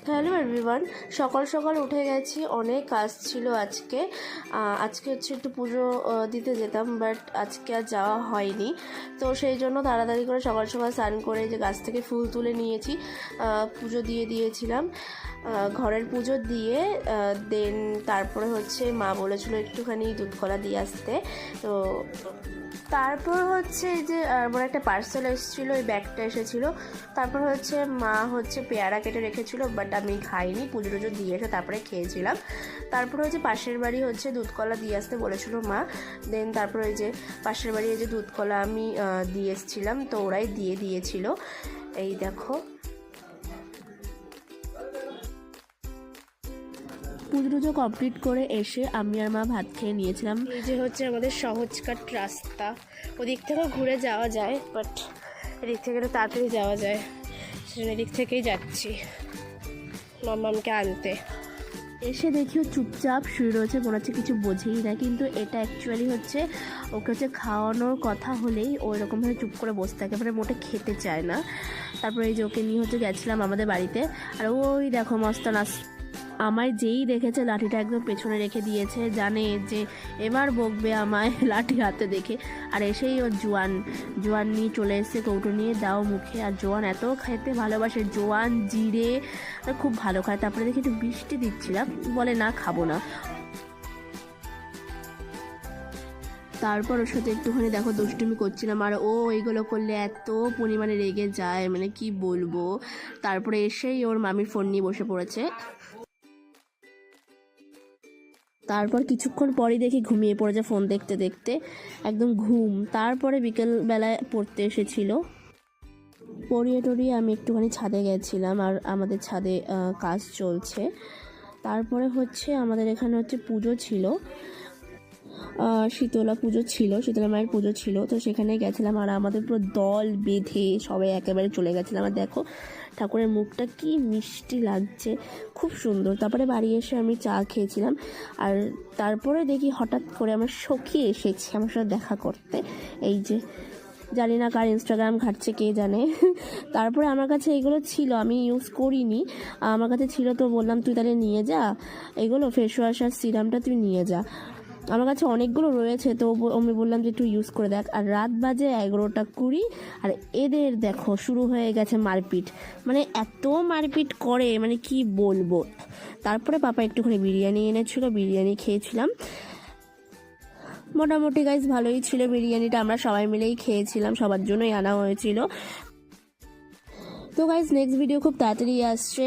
Hello everyone, সকাল সকাল উঠে গেছি। অনেক কাজ ছিল আজকে। হচ্ছে একটু পুজো দিতে যেতাম, বাট আজকে আর যাওয়া হয়নি। তো সেই জন্য তাড়াতাড়ি করে সকাল সকাল স্নান করে যে গাছ থেকে ফুল তুলে নিয়েছি, পুজো দিয়ে দিয়েছিলাম। ঘরের পুজো দিয়ে দেন তারপরে হচ্ছে মা বলেছিল একটুখানি দুধ কলা দিয়ে আসতে। তো তারপর হচ্ছে এই যে আমার একটা পার্সেল এসেছিলো, এই ব্যাগটা এসেছিলো। তারপর হচ্ছে মা হচ্ছে পেয়ারা কেটে রেখেছিলো, বাট আমি খাইনি, পুজো টুজো দিয়ে এসে তারপরে খেয়েছিলাম। তারপর হচ্ছে পাশের বাড়ি হচ্ছে দুধকলা দিয়ে আসতে বলেছিল মা। দেন তারপর ওই যে পাশের বাড়ি এই যে দুধকলা আমি দিয়ে এসেছিলাম, তো ওরাই দিয়ে দিয়েছিল। এই দেখো, পুজো টুজো কমপ্লিট করে এসে আমি আর মা ভাত খেয়ে নিয়েছিলাম। এই যে হচ্ছে আমাদের সহজকাট রাস্তা, ওদিক থেকেও ঘুরে যাওয়া যায়, বাট এদিক থেকে একটু তাড়াতাড়ি যাওয়া যায়, সেজন্য এদিক থেকেই যাচ্ছি মাম্মামকে আনতে। এসে দেখিও চুপচাপ শুয়ে রয়েছে, মনে হচ্ছে কিছু বোঝেই না, কিন্তু এটা অ্যাকচুয়ালি হচ্ছে ওকে হচ্ছে খাওয়ানোর কথা হলেই ওই রকমভাবে চুপ করে বসে থাকে, মানে মোটে খেতে চায় না। তারপরে এই যে ওকে নিয়ে হচ্ছে গেছিলাম আমাদের বাড়িতে। আর ওই দেখো মস্ত নাচ, আমায় যেই দেখেছে লাঠিটা একদম পেছনে রেখে দিয়েছে, জানে যে এবার বকবে আমায় লাঠি হাতে দেখে। আর এসেই ওর জোয়ান নিয়ে চলে এসেছে, কৌটো নিয়ে দাও মুখে। আর জোয়ান এত খেতে ভালোবাসে, জোয়ান জিরে খুব ভালো খায়। তারপরে দেখি একটু বৃষ্টি দিচ্ছিলাম, বলে না খাবো না। তারপর ওর সাথে একটুখানি দেখো দুষ্টুমি করছিলাম, আর ও এইগুলো করলে এত পরিমাণে রেগে যায়, মানে কি বলবো। তারপরে এসেই ওর মামির ফোন নিয়ে বসে পড়েছে। তারপর কিছুক্ষণ পরই দেখি ঘুমিয়ে পড়েছে ফোন দেখতে দেখতে, একদম ঘুম। তারপরে বিকেলবেলায় পড়তে এসেছিল। পড়িয়ে টড়িয়ে আমি একটুখানি ছাদে গেছিলাম, আর আমাদের ছাদে কাজ চলছে। তারপরে হচ্ছে আমাদের এখানে হচ্ছে পুজো ছিল, শীতলা পুজো ছিল, শীতলা মায়ের পুজো ছিল। তো সেখানে গেছিলাম, আর আমাদের পুরো দল বেঁধে সবাই একেবারে চলে গেছিলাম। আর দেখো ঠাকুরের মুখটা কি মিষ্টি লাগছে, খুব সুন্দর। তারপরে বাড়ি এসে আমি চা খেয়েছিলাম। আর তারপরে দেখি হঠাৎ করে আমার সখী এসেছে আমার সাথে দেখা করতে। এই যে জানি না কার ইনস্টাগ্রাম ঘাটছে কে জানে। তারপরে আমার কাছে এগুলো ছিল, আমি ইউজ করিনি, আমার কাছে ছিল, তো বললাম তুই তাহলে নিয়ে যা এগুলো, ফেস ওয়াশ আর সিরামটা তুই নিয়ে যা। আমার কাছে অনেকগুলো রয়েছে, তো আমি বললাম যে একটু ইউজ করে দেখ। আর রাত বাজে 11:20, আর এদের দেখো শুরু হয়ে গেছে মারপিট, মানে এত মারপিট করে মানে কি বলবো। তারপরে পাপা একটুখানি বিরিয়ানি এনেছিল, বিরিয়ানি খেয়েছিলাম। মোটামুটি গাইস ভালোই ছিল বিরিয়ানিটা, আমরা সবাই মিলেই খেয়েছিলাম, সবার জন্যই আনা হয়েছিল। তো গাইজ নেক্সট ভিডিও খুব তাড়াতাড়ি আসছে,